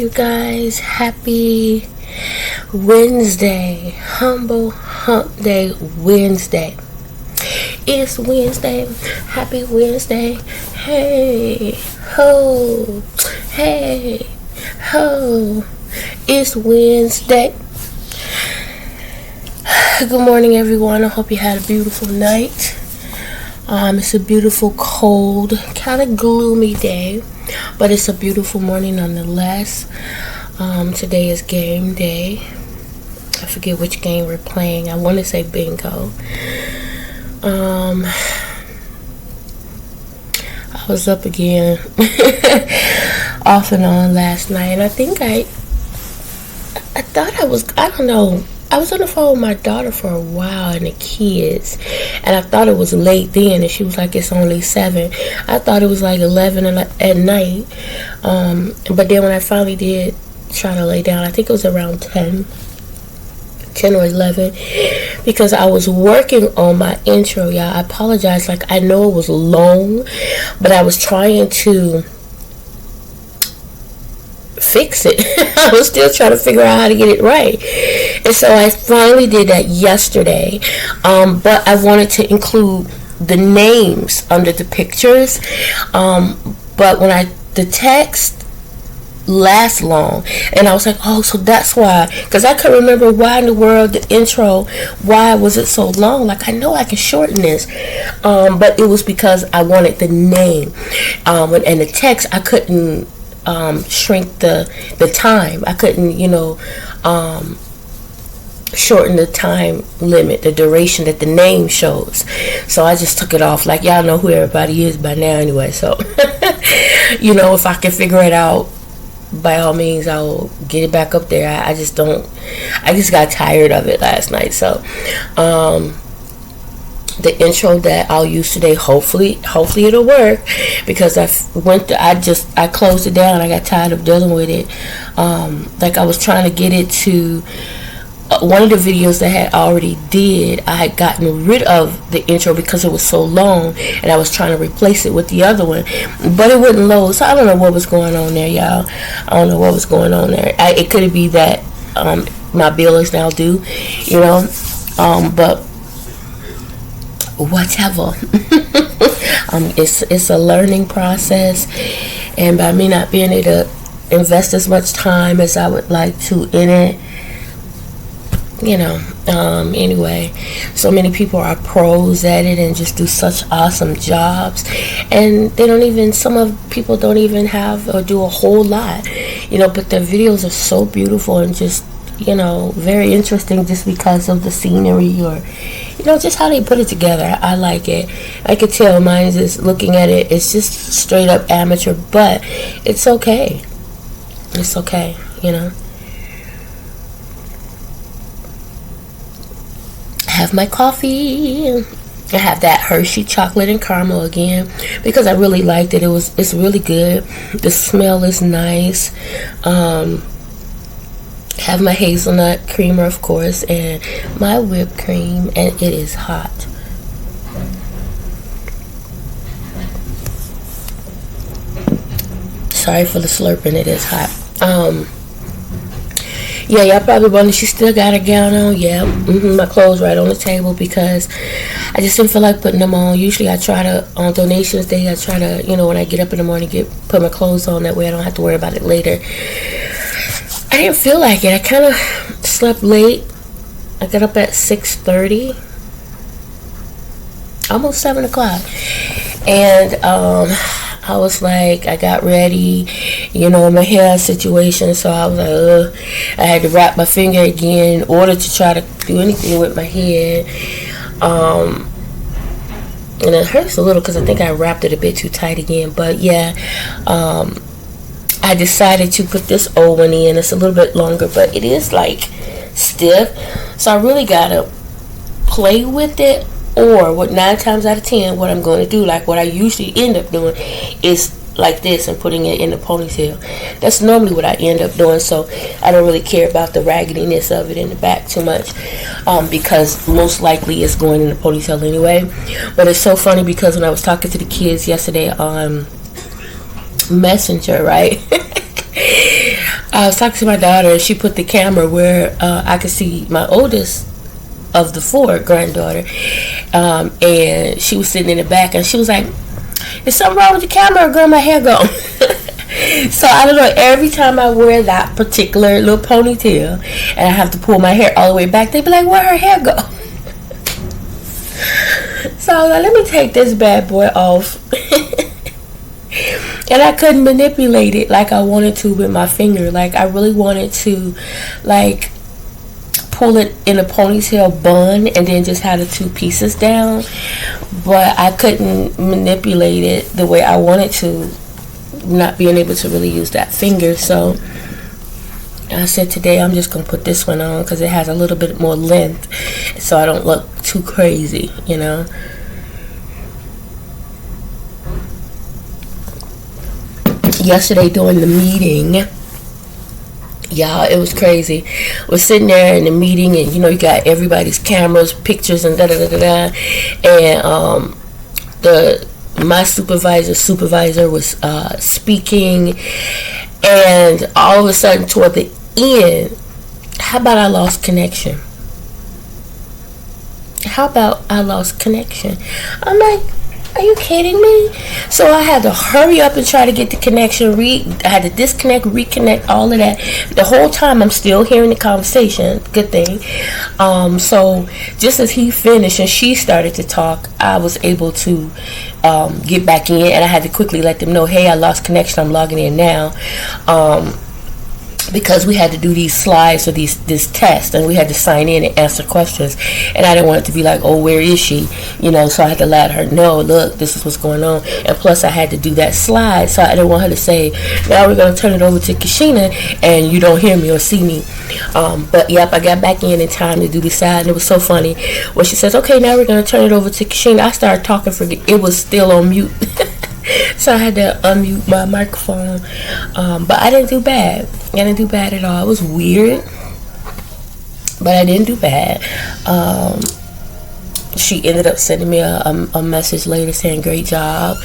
you guys. Happy Wednesday. Humble Hump Day Wednesday. It's Wednesday. Happy Wednesday. Hey, ho. Hey, ho. It's Wednesday. Good morning, everyone. I hope you had a beautiful night. It's a beautiful, cold, kind of gloomy day, but it's a beautiful morning nonetheless. Today is game day. I forget which game we're playing. I want to say bingo. I was up again off and on last night, and I think I thought I don't know. I was on the phone with my daughter for a while and the kids, and I thought it was late then, and she was like, it's only 7. I thought it was like 11 at night, but then when I finally did try to lay down, I think it was around 10 or 11, because I was working on my intro, y'all. I apologize, like I know it was long, but I was trying to fix it. I was still trying to figure out how to get it right, and so I finally did that yesterday, but I wanted to include the names under the pictures, but when the text lasts long, and I was like, oh, so that's why, because I couldn't remember why in the world the intro, why was it so long? Like, I know I can shorten this, but it was because I wanted the name, and the text, I couldn't shrink the time. I couldn't, shorten the time limit, the duration that the name shows. So I just took it off. Like, y'all know who everybody is by now anyway. So, if I can figure it out, by all means, I'll get it back up there. I just got tired of it last night. So, the intro that I'll use today, hopefully it'll work, because I closed it down. I got tired of dealing with it. Like, I was trying to get it to one of the videos that I had already did. I had gotten rid of the intro because it was so long, and I was trying to replace it with the other one, but it wouldn't load. So I don't know what was going on there, y'all. I don't know what was going on there. It could be that my bill is now due, but whatever. It's a learning process, and by me not being able to invest as much time as I would like to in it, anyway, so many people are pros at it and just do such awesome jobs, and some people don't even have or do a whole lot, but their videos are so beautiful and just very interesting, just because of the scenery, or just how they put it together. I like it. I could tell mine is, looking at it, it's just straight up amateur, but it's okay. It's okay, Have my coffee. I have that Hershey chocolate and caramel again, because I really liked it. It's really good. The smell is nice. Have my hazelnut creamer, of course, and my whipped cream, and it is hot. Sorry for the slurping, it is hot. Yeah, y'all probably wondering, she still got a gown on. Yeah, my clothes right on the table, because I just didn't feel like putting them on. Usually I try to, on donations day, I try to, when I get up in the morning, put my clothes on. That way I don't have to worry about it later. I didn't feel like it. I kind of slept late. I got up at 6:30, almost 7 o'clock, and I was like, I got ready, my hair situation, so I was like, I had to wrap my finger again in order to try to do anything with my head, and it hurts a little because I think I wrapped it a bit too tight again, but yeah, I decided to put this old one in. It's a little bit longer, but it is like stiff, so I really gotta play with it, or 9 times out of 10 what I'm going to do, like what I usually end up doing, is like this and putting it in the ponytail. That's normally what I end up doing, so I don't really care about the raggediness of it in the back too much, because most likely it's going in the ponytail anyway. But it's so funny, because when I was talking to the kids yesterday on Messenger, right, I was talking to my daughter, and she put the camera where I could see my oldest of the 4 granddaughter, and she was sitting in the back, and she was like, "Is something wrong with the camera, girl? My hair go." So I don't know, every time I wear that particular little ponytail and I have to pull my hair all the way back, they be like, "Where her hair go?" So I was like, let me take this bad boy off. And I couldn't manipulate it like I wanted to with my finger. Like, I really wanted to, like, pull it in a ponytail bun and then just have the 2 pieces down. But I couldn't manipulate it the way I wanted to, not being able to really use that finger. So I said today I'm just going to put this one on because it has a little bit more length so I don't look too crazy, you know. Yesterday during the meeting, y'all, it was crazy. We're sitting there in the meeting, and you know, you got everybody's cameras, pictures, and da da da da da. And my supervisor was speaking, and all of a sudden toward the end, how about I lost connection? I'm like, are you kidding me? So I had to hurry up and try to get the connection. I had to disconnect, reconnect, all of that. The whole time I'm still hearing the conversation. Good thing. So just as he finished and she started to talk, I was able to get back in, and I had to quickly let them know, hey, I lost connection. I'm logging in now. Because we had to do these slides or this test, and we had to sign in and answer questions, and I didn't want it to be like, oh, where is she, you know. So I had to let her know, look, this is what's going on. And plus I had to do that slide, so I didn't want her to say, now we're going to turn it over to Kashina and you don't hear me or see me. But yep, I got back in time to do the slide, and it was so funny when she says, okay, now we're going to turn it over to Kashina. I started talking, it was still on mute. So I had to unmute my microphone. But I didn't do bad. I didn't do bad at all. It was weird, but I didn't do bad. She ended up sending me a message later saying, great job.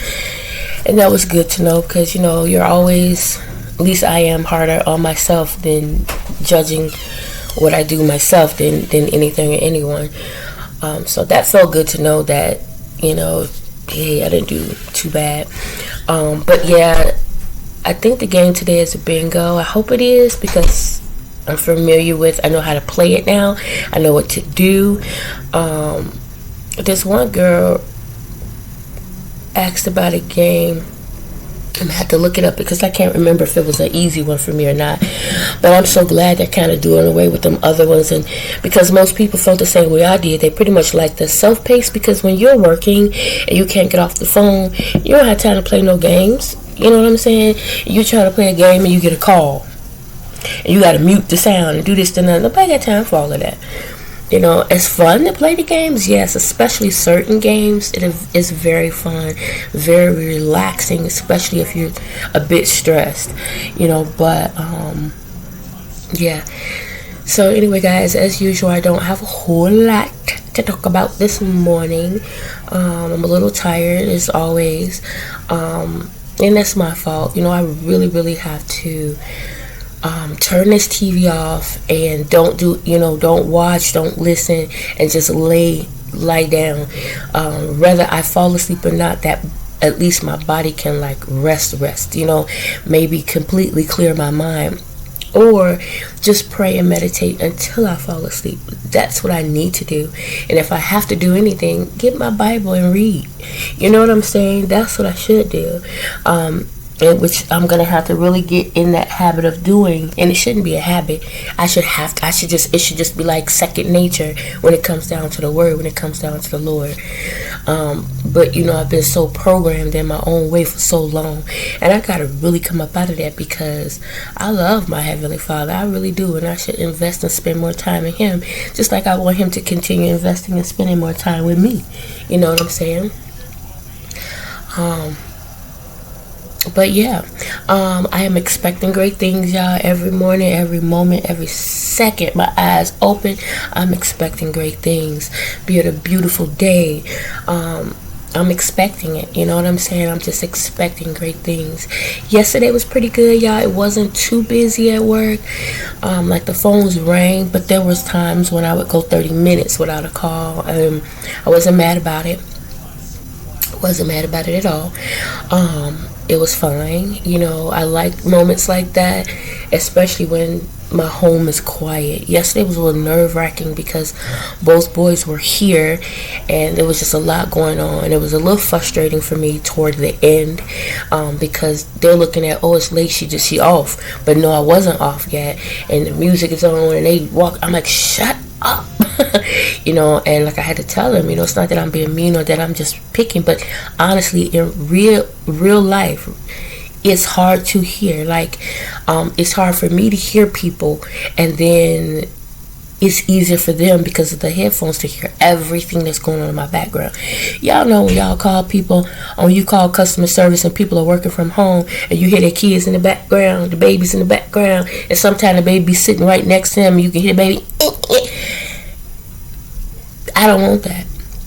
And that was good to know, because, you know, you're always, at least I am, harder on myself than judging what I do myself than anything or anyone. So that felt good to know that, you know, hey, I didn't do too bad. But yeah, I think the game today is a bingo. I hope it is, because I'm familiar with, I know how to play it now. I know what to do. This one girl asked about a game. I'm gonna have to look it up because I can't remember if it was an easy one for me or not. But I'm so glad they're kind of doing away with them other ones, and because most people felt the same way I did. They pretty much like the self-paced, because when you're working and you can't get off the phone, you don't have time to play no games. You know what I'm saying? You're trying to play a game and you get a call, and you got to mute the sound and do this and that. Nobody got time for all of that. You know, it's fun to play the games, yes, especially certain games. It is very fun, very relaxing, especially if you're a bit stressed, you know. But yeah. So anyway, guys, as usual, I don't have a whole lot to talk about this morning. I'm a little tired as always, and that's my fault. You know, I really have to turn this TV off and don't watch, don't listen, and just lie down. Whether I fall asleep or not, that at least my body can like rest, you know, maybe completely clear my mind, or just pray and meditate until I fall asleep. That's what I need to do. And if I have to do anything, get my Bible and read. You know what I'm saying? That's what I should do. And which I'm gonna have to really get in that habit of doing, and it shouldn't be a habit. It should just be like second nature when it comes down to the word, when it comes down to the Lord. But you know, I've been so programmed in my own way for so long, and I gotta really come up out of that, because I love my Heavenly Father. I really do, and I should invest and spend more time in Him, just like I want Him to continue investing and spending more time with me. You know what I'm saying? But yeah, I am expecting great things, y'all. Every morning, every moment, every second, my eyes open, I'm expecting great things. Be it a beautiful day. I'm expecting it. You know what I'm saying? I'm just expecting great things. Yesterday was pretty good, y'all. It wasn't too busy at work. Like the phones rang, but there was times when I would go 30 minutes without a call. I wasn't mad about it. Wasn't mad about it at all. It was fine. You know, I like moments like that, especially when my home is quiet. Yesterday was a little nerve-wracking because both boys were here and there was just a lot going on. It was a little frustrating for me toward the end, because they're looking at, oh, it's late, she off, but no, I wasn't off yet, and the music is on and they walk. I'm like, shut up. You know, and like I had to tell them, you know, it's not that I'm being mean or that I'm just picking, but honestly, in real life, it's hard to hear. Like, it's hard for me to hear people, and then it's easier for them because of the headphones to hear everything that's going on in my background. Y'all know when y'all call people, when you call customer service and people are working from home and you hear their kids in the background, the babies in the background, and sometimes the baby's sitting right next to them and you can hear the baby. I don't want that.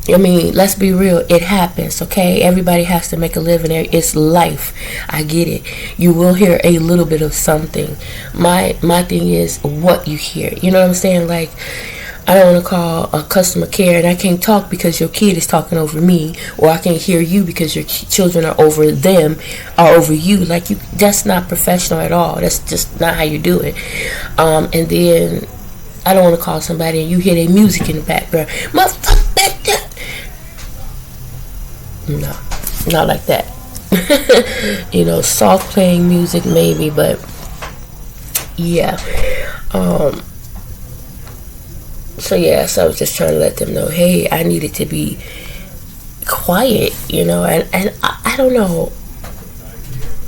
I mean, let's be real. It happens, okay? Everybody has to make a living. It's life. I get it. You will hear a little bit of something. My thing is what you hear. You know what I'm saying? Like, I don't want to call a customer care and I can't talk because your kid is talking over me, or I can't hear you because your children are over them or over you. Like, that's not professional at all. That's just not how you do it. And then I don't want to call somebody and you hear their music in the background. Motherfucker. No, not like that. You know, soft playing music maybe, but yeah. So I was just trying to let them know, hey, I needed to be quiet, you know, and I don't know.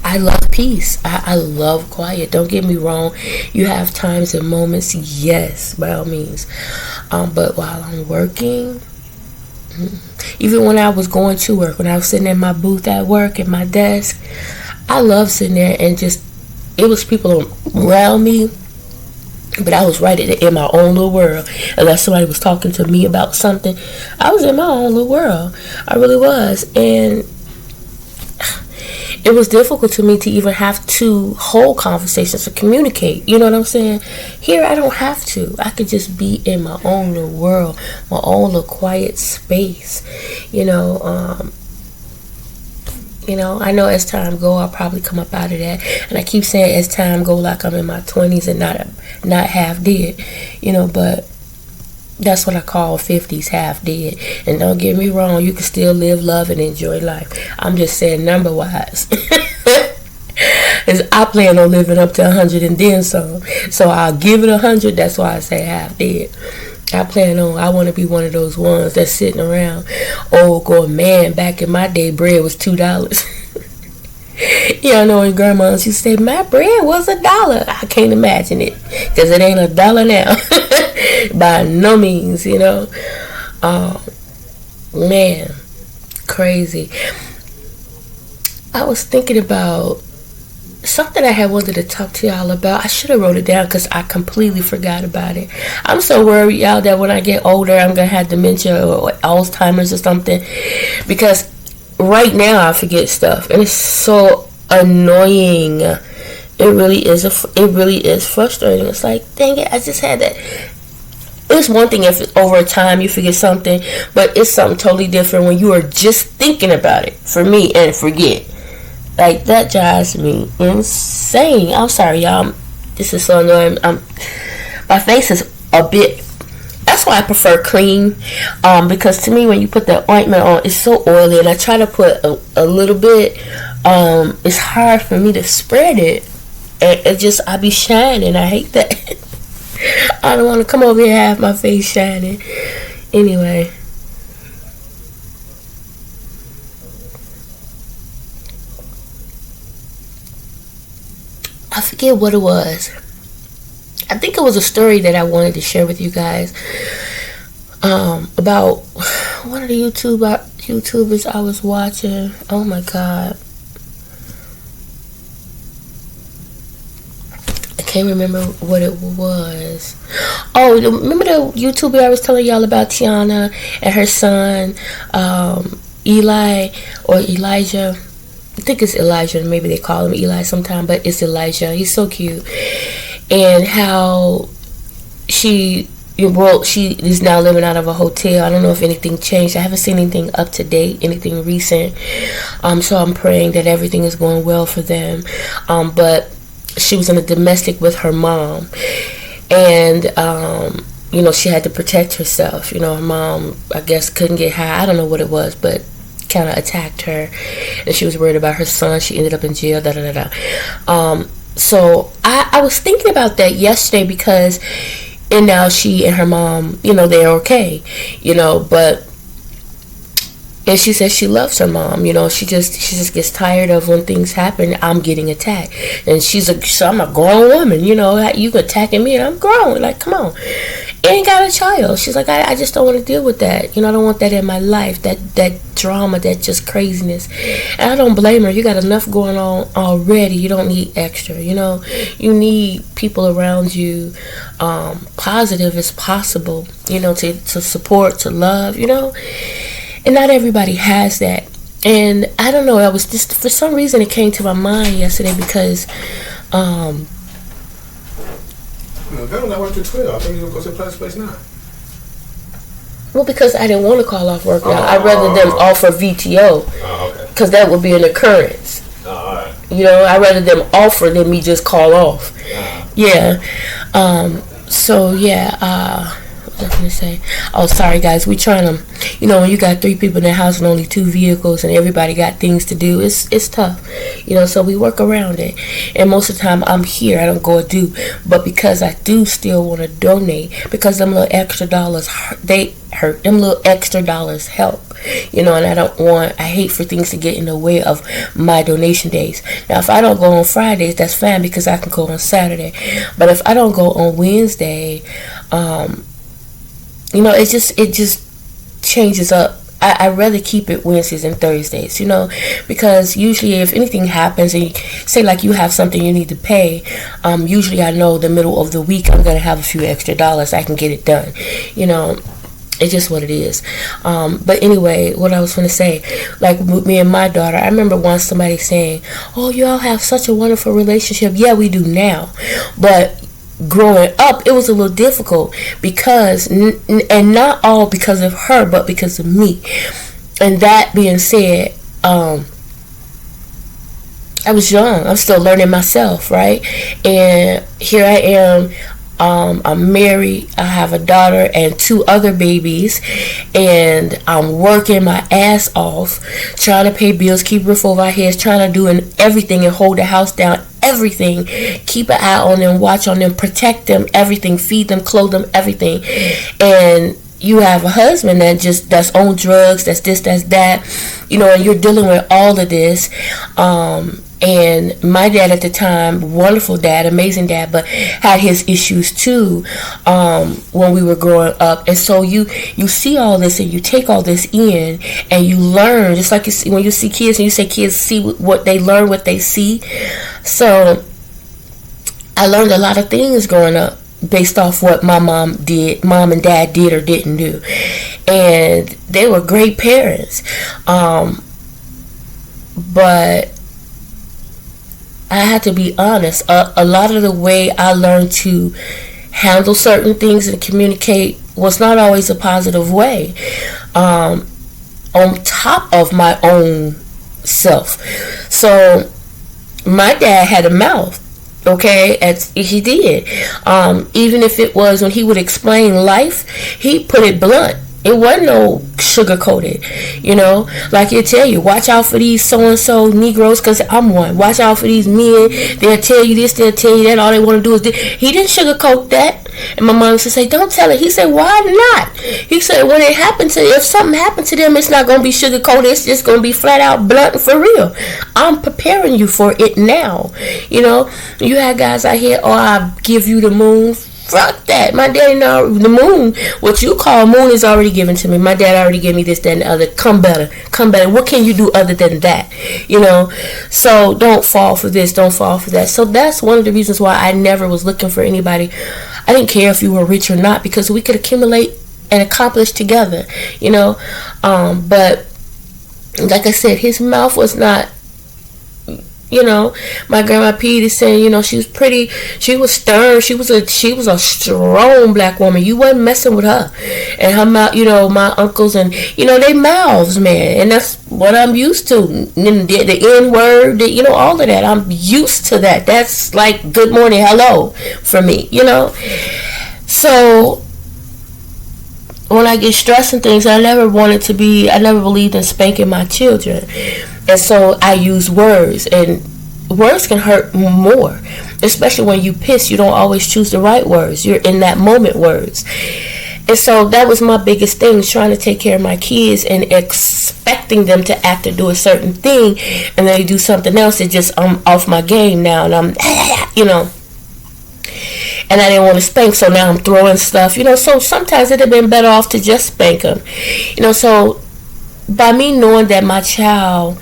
I love peace. I love quiet. Don't get me wrong. You have times and moments, yes, by all means. But while I'm working, even when I was going to work, when I was sitting in my booth at work at my desk, I love sitting there and just, it was people around me, but I was right in my own little world. Unless somebody was talking to me about something, I was in my own little world. I really was. And it was difficult to me to even have to hold conversations or communicate. You know what I'm saying? Here, I don't have to. I could just be in my own little world, my own little quiet space. You know, I know as time go, I'll probably come up out of that. And I keep saying as time go, like I'm in my 20s and not half dead. You know, but that's what I call 50s half dead. And don't get me wrong, you can still live, love, and enjoy life. I'm just saying number wise. Because I plan on living up to 100 and then some. So I'll give it 100. That's why I say half dead. I want to be one of those ones that's sitting around. Oh, going, man, back in my day, bread was $2. Yeah, I know when grandma used to say, my bread was $1. I can't imagine it, because it ain't $1 now. By no means, you know. Man, crazy. I was thinking about something I had wanted to talk to y'all about. I should have wrote it down because I completely forgot about it. I'm so worried, y'all, that when I get older, I'm going to have dementia or Alzheimer's or something, because right now I forget stuff, and it's so annoying. It really is frustrating. It's like, dang it, I just had that. It's one thing if over time you forget something, but it's something totally different when you are just thinking about it, for me, and forget. Like, that drives me insane. I'm sorry, y'all. This is so annoying. My face is a bit. That's why I prefer cream, because to me, when you put the ointment on, it's so oily, and I try to put a little bit. It's hard for me to spread it, and I be shining. I hate that. I don't want to come over here and have my face shining. Anyway. I forget what it was. I think it was a story that I wanted to share with you guys. About one of the YouTubers I was watching. Oh my God. I can't remember what it was. Oh, remember the YouTuber I was telling y'all about, Tiana and her son? Eli or Elijah. I think it's Elijah. Maybe they call him Eli sometime, but it's Elijah. He's so cute. And how she is now living out of a hotel. I don't know if anything changed. I haven't seen anything up to date, anything recent. So I'm praying that everything is going well for them. But she was in a domestic with her mom. And, she had to protect herself. Her mom, I guess, couldn't get high. I don't know what it was, but kind of attacked her. And she was worried about her son. She ended up in jail, So I was thinking about that yesterday because, and now she and her mom, they're okay, but, and she says she loves her mom, she just gets tired of when things happen, I'm getting attacked. And I'm a grown woman, you attacking me and I'm grown, like, come on. Ain't got a child. She's like, I just don't want to deal with that. I don't want that in my life, that drama, that just craziness. And I don't blame her. You got enough going on already. You don't need extra, You need people around you, positive as possible, to support, to love, And not everybody has that. And I don't know, I was just, for some reason it came to my mind yesterday because, That was not work till 12. I think you're going to go to the place now. Well, because I didn't want to call off work now. I'd rather them offer VTO. Okay. Because that would be an occurrence. All right. I'd rather them offer than me just call off. Yeah. So, yeah. What was I going to say? Oh, sorry, guys. We trying to, when you got 3 people in the house and only 2 vehicles and everybody got things to do, it's tough. So we work around it. And most of the time I'm here. I don't go do. But because I do still want to donate, because them little extra dollars, they hurt. Them little extra dollars help. And I hate for things to get in the way of my donation days. Now, if I don't go on Fridays, that's fine because I can go on Saturday. But if I don't go on Wednesday, it just changes up. I'd rather keep it Wednesdays and Thursdays, because usually if anything happens and say like you have something you need to pay, usually I know the middle of the week I'm going to have a few extra dollars. I can get it done, It's just what it is. But anyway, what I was going to say, like with me and my daughter, I remember once somebody saying, oh, y'all have such a wonderful relationship. Yeah, we do now. But growing up, it was a little difficult because, and not all because of her, but because of me. And that being said, I was young. I'm still learning myself, right? And here I am. I'm married. I have a daughter and 2 other babies, and I'm working my ass off, trying to pay bills, keep a roof over our heads, trying to do everything and hold the house down, everything, keep an eye on them, watch on them, protect them, everything, feed them, clothe them, everything. And you have a husband that's on drugs, that's this, that's that, and you're dealing with all of this. And my dad at the time, wonderful dad, amazing dad, but had his issues too when we were growing up. And so you see all this and you take all this in and you learn, just like when you see kids and you say kids see what they learn, what they see. So I learned a lot of things growing up based off what my mom and dad did or didn't do. And they were great parents. But I had to be honest. A lot of the way I learned to handle certain things and communicate was not always a positive way. On top of my own self. So my dad had a mouth. Okay, as he did. Even if it was when he would explain life, he put it blunt. It wasn't no sugar coated, like he'll tell you, watch out for these so-and-so Negroes, because I'm one. Watch out for these men. They'll tell you this, they'll tell you that. All they want to do is this. He didn't sugarcoat that. And my mom used to say, don't tell it. He said, why not? He said, if something happened to them, it's not going to be sugar coated. It's just going to be flat out blunt and for real. I'm preparing you for it now. You had guys out here, I'll give you the moon. Fuck that. My daddy know the moon, what you call moon, is already given to me. My dad already gave me this, that, and the other. Come better. What can you do other than that? So don't fall for this, don't fall for that. So that's one of the reasons why I never was looking for anybody. I didn't care if you were rich or not, because we could accumulate and accomplish together, But like I said, his mouth was not, my grandma P is saying, she was pretty, she was stern, she was a strong black woman. You wasn't messing with her. And her mouth, my uncles and they mouths, man, and that's what I'm used to. The N word, all of that. I'm used to that. That's like good morning, hello for me, So when I get stressed and things, I never believed in spanking my children. And so I use words, and words can hurt more, especially when you piss. You don't always choose the right words. You're in that moment words. And so that was my biggest thing, trying to take care of my kids and expecting them to act or do a certain thing, and then they do something else. It just, I'm off my game now, and I'm, and I didn't want to spank, so now I'm throwing stuff, so sometimes it'd have been better off to just spank them, so by me knowing that my child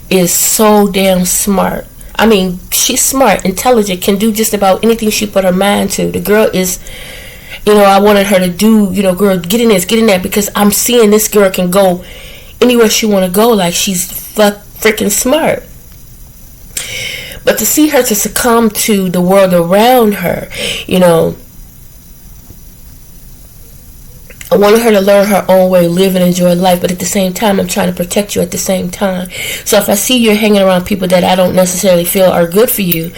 is so damn smart, I mean, she's smart, intelligent, can do just about anything she put her mind to. The girl is, I wanted her to do, girl, get in this, get in that, because I'm seeing this girl can go anywhere she want to go, like she's freaking smart. But to see her to succumb to the world around her, I wanted her to learn her own way, live and enjoy life, but at the same time, I'm trying to protect you at the same time. So if I see you're hanging around people that I don't necessarily feel are good for you,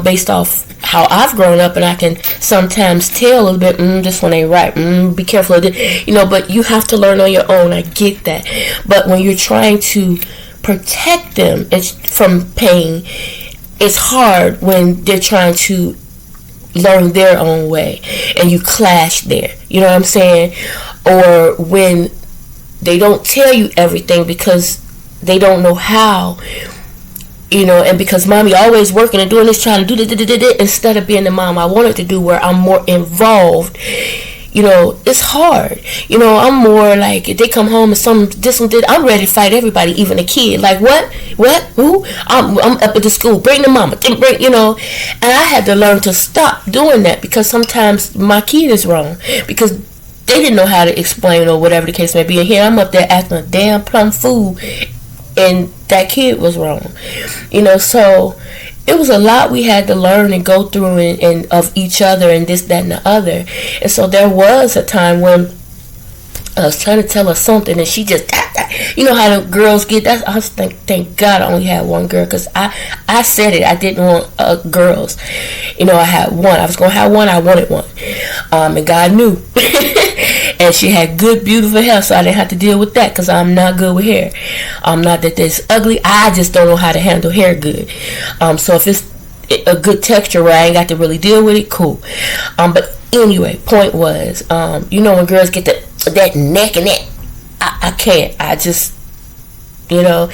based off how I've grown up, and I can sometimes tell a little bit, this one ain't right, be careful of this, but you have to learn on your own. I get that. But when you're trying to protect them from pain, it's hard when they're trying to learn their own way and you clash there, you know what I'm saying? Or when they don't tell you everything because they don't know how, and because mommy always working and doing this, trying to do this, instead of being the mom I wanted to do, where I'm more involved. It's hard. I'm more like, if they come home and this one did, I'm ready to fight everybody, even a kid. Like, what, who? I'm up at the school, bring the mama, and I had to learn to stop doing that, because sometimes my kid is wrong, because they didn't know how to explain or whatever the case may be. And here I'm up there acting a damn plum fool, and that kid was wrong. So it was a lot we had to learn and go through and of each other and this, that, and the other. And so there was a time when I was trying to tell her something, and she just, how the girls get. I was thank God I only had one girl, because I said it. I didn't want girls. I had one. I was going to have one. I wanted one. And God knew. And she had good, beautiful hair, so I didn't have to deal with that, because I'm not good with hair. Not that it's ugly. I just don't know how to handle hair good. So if it's a good texture where I ain't got to really deal with it, cool. But anyway, point was, when girls get that neck and that, I can't. I just, and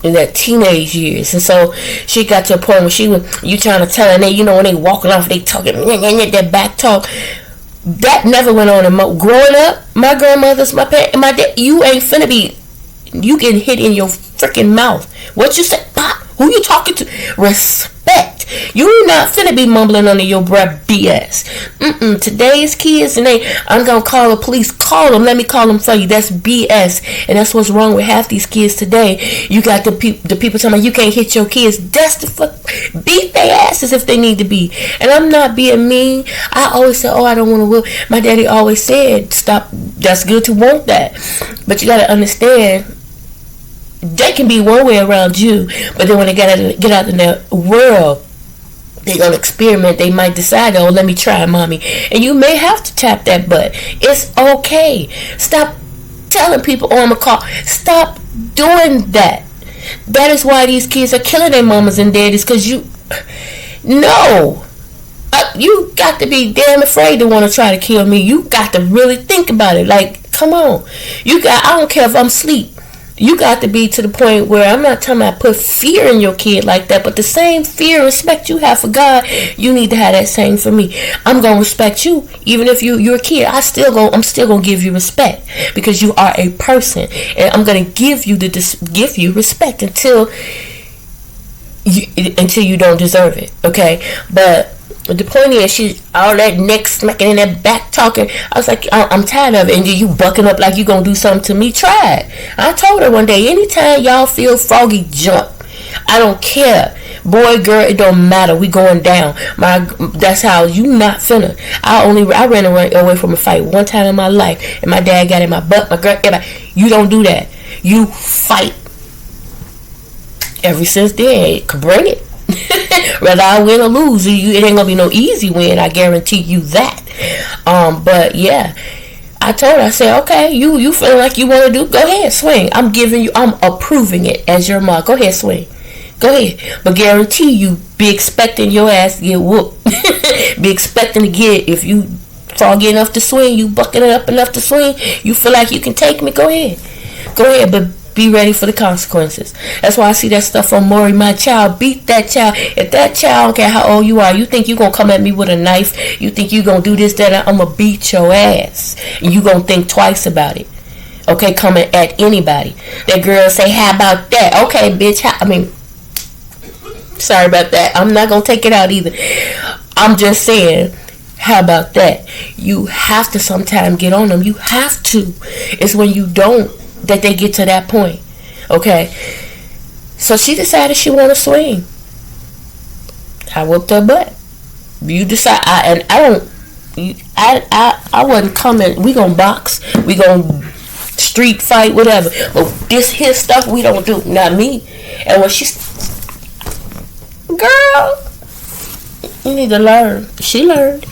in that teenage years. And so she got to a point where you trying to tell her, and they, when they walking off, they talking, that back talk. That never went on. Growing up, my grandmother's, my parents, my dad, you ain't finna be, you getting hit in your freaking mouth. What you say? Pop, who you talking to? Respect. You not finna be mumbling under your breath BS. Today's kids, and I'm gonna call the police. Call them. Let me call them for you. That's BS. And that's what's wrong with half these kids today. You got the people telling me you can't hit your kids. That's the fuck. Beat their asses if they need to be. And I'm not being mean. I always say, I don't want to whip. My daddy always said, stop. That's good to want that. But you gotta understand, they can be one way around you, but then when they get out in the world, they're going to experiment. They might decide, let me try, mommy. And you may have to tap that butt. It's okay. Stop telling people, I'm going to call. Stop doing that. That is why these kids are killing their mamas and daddies, because you got to be damn afraid to want to try to kill me. You got to really think about it. Like, come on. I don't care if I'm asleep. You got to be to the point where, I'm not talking about put fear in your kid like that, but the same fear and respect you have for God, you need to have that same for me. I'm going to respect you. Even if you're a kid, I'm still going to give you respect, because you are a person, and I'm going to give you respect until you don't deserve it. Okay. But The point is, she all that neck smacking and that back talking. I was like, I'm tired of it. And then you bucking up like you gonna do something to me. Try it. I told her one day, anytime y'all feel froggy, jump. I don't care, boy, girl, it don't matter. We going down. That's how you not finna. I ran away from a fight one time in my life, and my dad got in my butt. My girl, everybody. You don't do that. You fight. Ever since then, could bring it. Whether I win or lose, it ain't gonna be no easy win. I guarantee you that. But yeah, I told her, I said, okay, you feel like you want to do, go ahead, swing. I'm approving it as your mom. Go ahead, swing. Go ahead. But guarantee you, be expecting your ass to get whooped. Be expecting to get, if you froggy enough to swing, you bucking it up enough to swing, you feel like you can take me, go ahead. Go ahead, but be ready for the consequences. That's why I see that stuff on Maury, my child. Beat that child. If that child, I don't care how old you are, you think you going to come at me with a knife, you think you going to do this, that, I'm going to beat your ass. And you going to think twice about it. Okay, coming at anybody. That girl say, how about that? Okay, bitch. Sorry about that. I'm not going to take it out either. I'm just saying, how about that? You have to sometimes get on them. You have to. It's when you don't that they get to that point. Okay, so she decided she want to swing. I whooped her butt. You decide. I wasn't coming. We gonna box, we gonna street fight, whatever, but this here stuff we don't do. Not me. And when girl, you need to learn. She learned.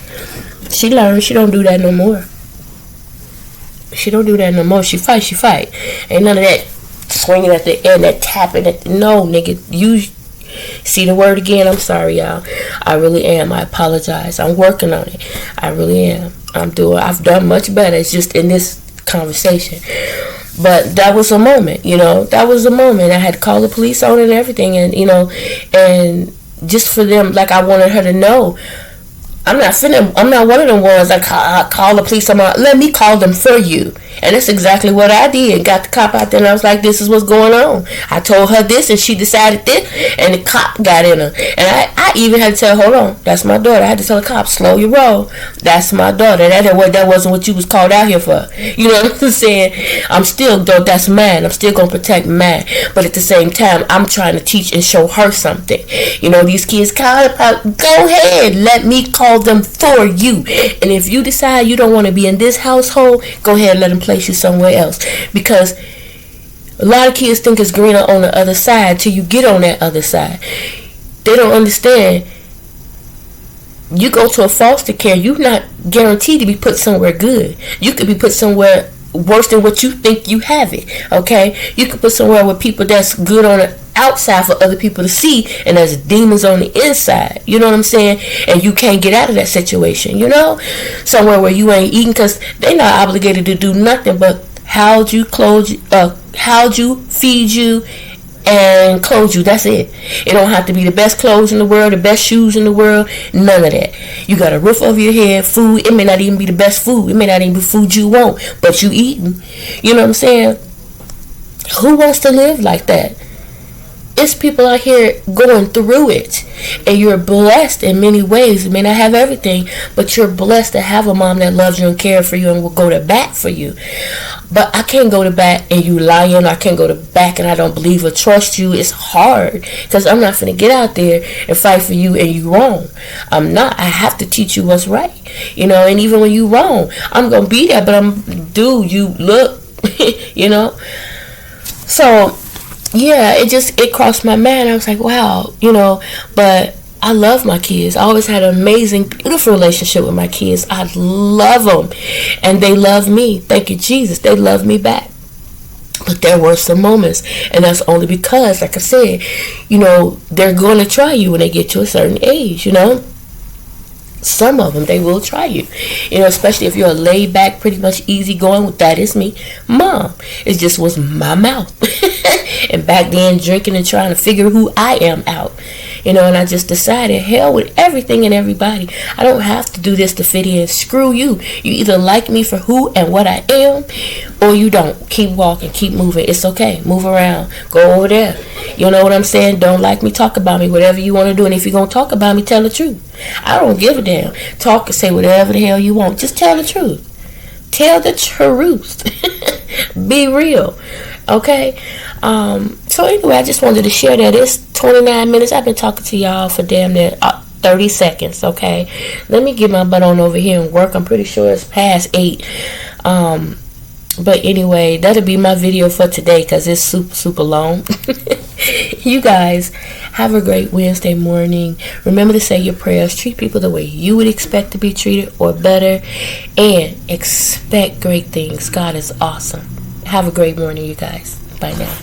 She don't do that no more. She don't do that no more. She fight. Ain't none of that swinging at the end, that tapping at the... No, nigga. You see the word again? I'm sorry, y'all. I really am. I apologize. I'm working on it. I really am. I've done much better. It's just in this conversation. But that was a moment, That was a moment. I had to call the police on it and everything. And, and just for them, like, I wanted her to know, I'm not one of them ones that call the police. Let me call them for you. And that's exactly what I did. Got the cop out there and I was like, this is what's going on. I told her this and she decided this, and the cop got in her. And I even had to tell her, hold on, that's my daughter. I had to tell the cop, slow your roll. That's my daughter. That wasn't what you was called out here for. You know what I'm saying? I'm still, though, that's mine. I'm still going to protect mine. But at the same time, I'm trying to teach and show her something. These kids call it out. Go ahead. Let me call them for you. And if you decide you don't want to be in this household, go ahead and let them place you somewhere else. Because a lot of kids think it's greener on the other side till you get on that other side. They don't understand. You go to a foster care, you're not guaranteed to be put somewhere good. You could be put somewhere worse than what you think you have it. Okay? You could put somewhere with people that's good on the outside for other people to see, and there's demons on the inside. You know what I'm saying? And you can't get out of that situation. Somewhere where you ain't eating, because they're not obligated to do nothing but house you, feed you, and clothe you. That's it. It don't have to be the best clothes in the world, the best shoes in the world, none of that. You got a roof over your head, food. It may not even be the best food. It may not even be food you want, but you eating. You know what I'm saying? Who wants to live like that? It's people out here going through it, and you're blessed in many ways. You may not have everything, but you're blessed to have a mom that loves you and cares for you and will go to bat for you. But I can't go to bat and you lying. I can't go to bat and I don't believe or trust you. It's hard, because I'm not finna get out there and fight for you and you wrong. I'm not. I have to teach you what's right, and even when you wrong, I'm gonna be there, but you look, so yeah, it crossed my mind. I was like, wow, but I love my kids. I always had an amazing, beautiful relationship with my kids. I love them, and they love me. Thank you, Jesus. They love me back. But there were some moments, and that's only because, like I said, they're going to try you when they get to a certain age, Some of them, they will try you, especially if you're a laid back, pretty much easy going. That is me, Mom. It just was my mouth. And back then, drinking and trying to figure who I am out. And I just decided, hell with everything and everybody. I don't have to do this to fit in. Screw you. You either like me for who and what I am, or you don't. Keep walking, keep moving. It's okay. Move around. Go over there. You know what I'm saying? Don't like me, talk about me. Whatever you want to do. And if you're going to talk about me, tell the truth. I don't give a damn. Talk and say whatever the hell you want. Just tell the truth. Tell the truth. Be real. Okay? So anyway, I just wanted to share that. It's 29 minutes. I've been talking to y'all for damn near 30 seconds. Okay? Let me get my butt on over here and work. I'm pretty sure it's past 8. But anyway, that'll be my video for today because it's super, super long. You guys, have a great Wednesday morning. Remember to say your prayers. Treat people the way you would expect to be treated or better. And expect great things. God is awesome. Have a great morning, you guys. Bye now.